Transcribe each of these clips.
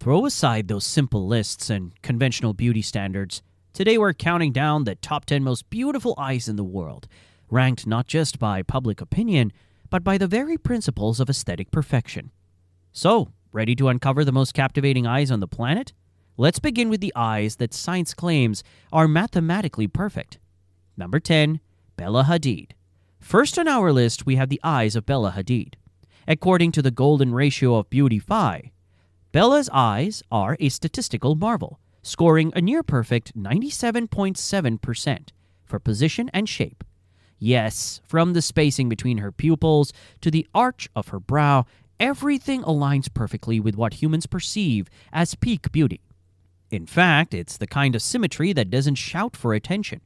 Throw aside those simple lists and conventional beauty standards. Today we're counting down the top 10 most beautiful eyes in the world, ranked not just by public opinion, but by the very principles of aesthetic perfection. So, ready to uncover the most captivating eyes on the planet? Let's begin with the eyes that science claims are mathematically perfect. Number 10. Bella Hadid. First on our list, we have the eyes of Bella Hadid. According to the Golden Ratio of Beauty Phi, Bella's eyes are a statistical marvel, scoring a near-perfect 97.7% for position and shape. Yes, from the spacing between her pupils to the arch of her brow, everything aligns perfectly with what humans perceive as peak beauty. In fact, it's the kind of symmetry that doesn't shout for attention.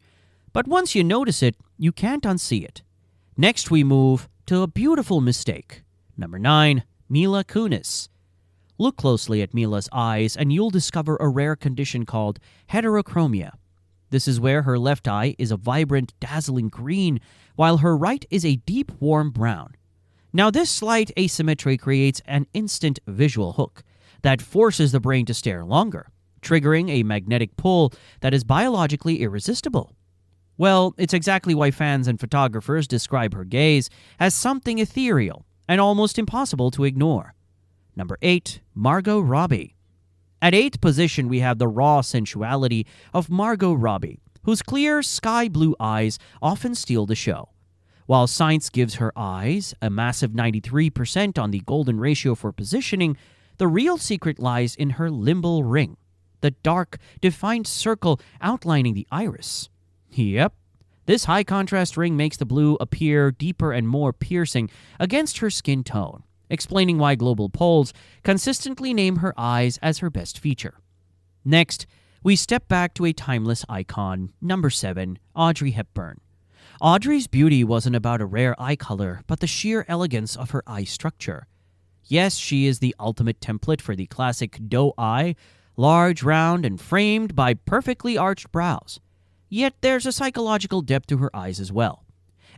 But once you notice it, you can't unsee it. Next, we move to a beautiful mistake. Number 9. Mila Kunis. Look closely at Mila's eyes and you'll discover a rare condition called heterochromia. This is where her left eye is a vibrant, dazzling green, while her right is a deep, warm brown. Now, this slight asymmetry creates an instant visual hook that forces the brain to stare longer, triggering a magnetic pull that is biologically irresistible. Well, it's exactly why fans and photographers describe her gaze as something ethereal and almost impossible to ignore. Number 8. Margot Robbie. At 8th position, we have the raw sensuality of Margot Robbie, whose clear sky blue eyes often steal the show. While science gives her eyes a massive 93% on the golden ratio for positioning, the real secret lies in her limbal ring, the dark, defined circle outlining the iris. Yep, this high-contrast ring makes the blue appear deeper and more piercing against her skin tone, explaining why global polls consistently name her eyes as her best feature. Next, we step back to a timeless icon. Number 7. Audrey Hepburn. Audrey's beauty wasn't about a rare eye color, but the sheer elegance of her eye structure. Yes, she is the ultimate template for the classic doe eye, large, round, and framed by perfectly arched brows. Yet there's a psychological depth to her eyes as well.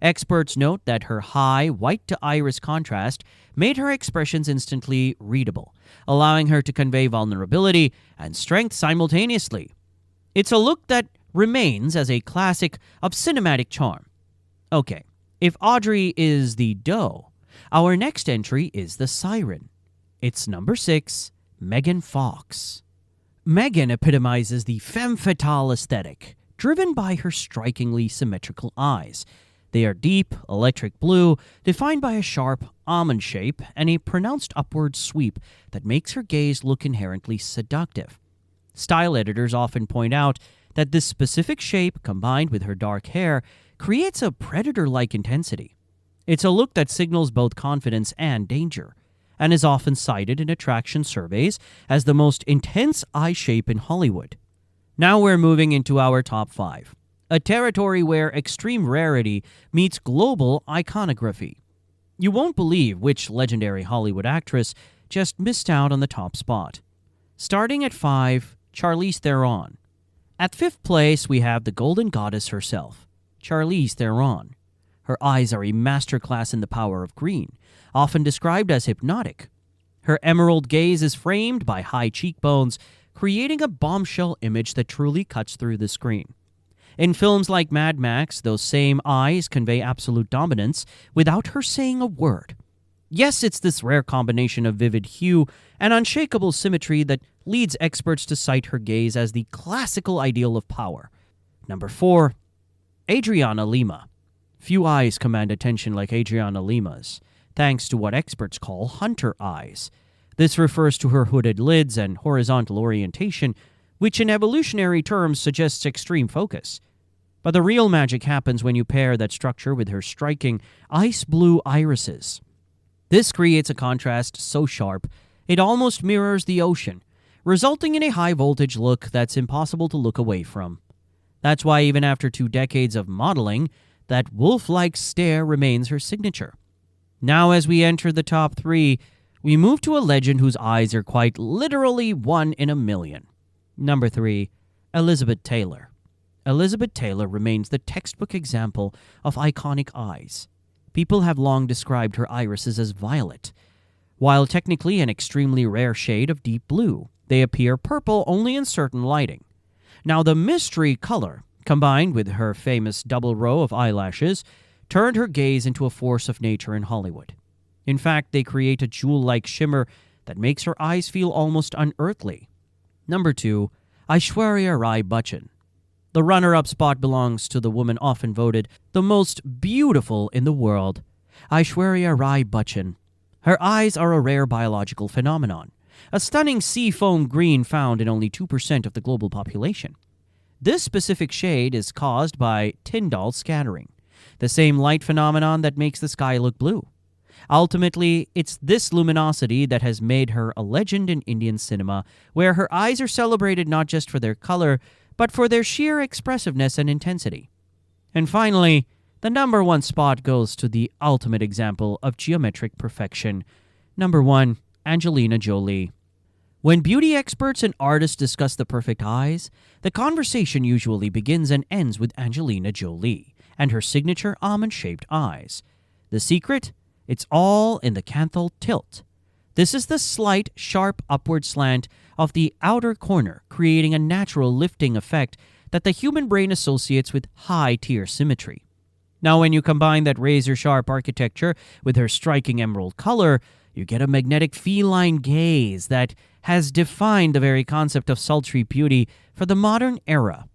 Experts note that her high white-to-iris contrast made her expressions instantly readable, allowing her to convey vulnerability and strength simultaneously. It's a look that remains as a classic of cinematic charm. Okay, if Audrey is the doe, our next entry is the siren. It's number 6, Megan Fox. Megan epitomizes the femme fatale aesthetic, driven by her strikingly symmetrical eyes. They are deep, electric blue, defined by a sharp almond shape and a pronounced upward sweep that makes her gaze look inherently seductive. Style editors often point out that this specific shape, combined with her dark hair, creates a predator-like intensity. It's a look that signals both confidence and danger, and is often cited in attraction surveys as the most intense eye shape in Hollywood. Now we're moving into our top 5. A territory where extreme rarity meets global iconography. You won't believe which legendary Hollywood actress just missed out on the top spot. Starting at 5, Charlize Theron. At 5th place, we have the golden goddess herself, Charlize Theron. Her eyes are a masterclass in the power of green, often described as hypnotic. Her emerald gaze is framed by high cheekbones, creating a bombshell image that truly cuts through the screen. In films like Mad Max, those same eyes convey absolute dominance without her saying a word. Yes, it's this rare combination of vivid hue and unshakable symmetry that leads experts to cite her gaze as the classical ideal of power. Number 4. Adriana Lima. Few eyes command attention like Adriana Lima's, thanks to what experts call hunter eyes. This refers to her hooded lids and horizontal orientation, which in evolutionary terms suggests extreme focus. But the real magic happens when you pair that structure with her striking ice blue irises. This creates a contrast so sharp, it almost mirrors the ocean, resulting in a high-voltage look that's impossible to look away from. That's why even after 2 decades of modeling, that wolf-like stare remains her signature. Now as we enter the top 3, we move to a legend whose eyes are quite literally 1 in a million. Number 3, Elizabeth Taylor. Elizabeth Taylor remains the textbook example of iconic eyes. People have long described her irises as violet. While technically an extremely rare shade of deep blue, they appear purple only in certain lighting. Now, the mystery color, combined with her famous double row of eyelashes, turned her gaze into a force of nature in Hollywood. In fact, they create a jewel-like shimmer that makes her eyes feel almost unearthly. Number 2. Aishwarya Rai Bachchan. The runner-up spot belongs to the woman often voted the most beautiful in the world, Aishwarya Rai Bachchan. Her eyes are a rare biological phenomenon, a stunning seafoam green found in only 2% of the global population. This specific shade is caused by Tyndall scattering, the same light phenomenon that makes the sky look blue. Ultimately, it's this luminosity that has made her a legend in Indian cinema, where her eyes are celebrated not just for their color, but for their sheer expressiveness and intensity. And finally, the number 1 spot goes to the ultimate example of geometric perfection. Number 1, Angelina Jolie. When beauty experts and artists discuss the perfect eyes, the conversation usually begins and ends with Angelina Jolie and her signature almond-shaped eyes. The secret? It's all in the canthal tilt. This is the slight, sharp upward slant of the outer corner, creating a natural lifting effect that the human brain associates with high-tier symmetry. Now, when you combine that razor-sharp architecture with her striking emerald color, you get a magnetic feline gaze that has defined the very concept of sultry beauty for the modern era.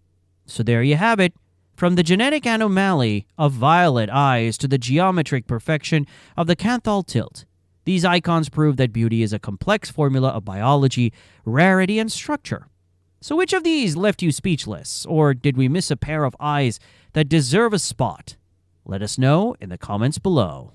So there you have it. From the genetic anomaly of violet eyes to the geometric perfection of the canthal tilt, these icons prove that beauty is a complex formula of biology, rarity, and structure. So which of these left you speechless, or did we miss a pair of eyes that deserve a spot? Let us know in the comments below.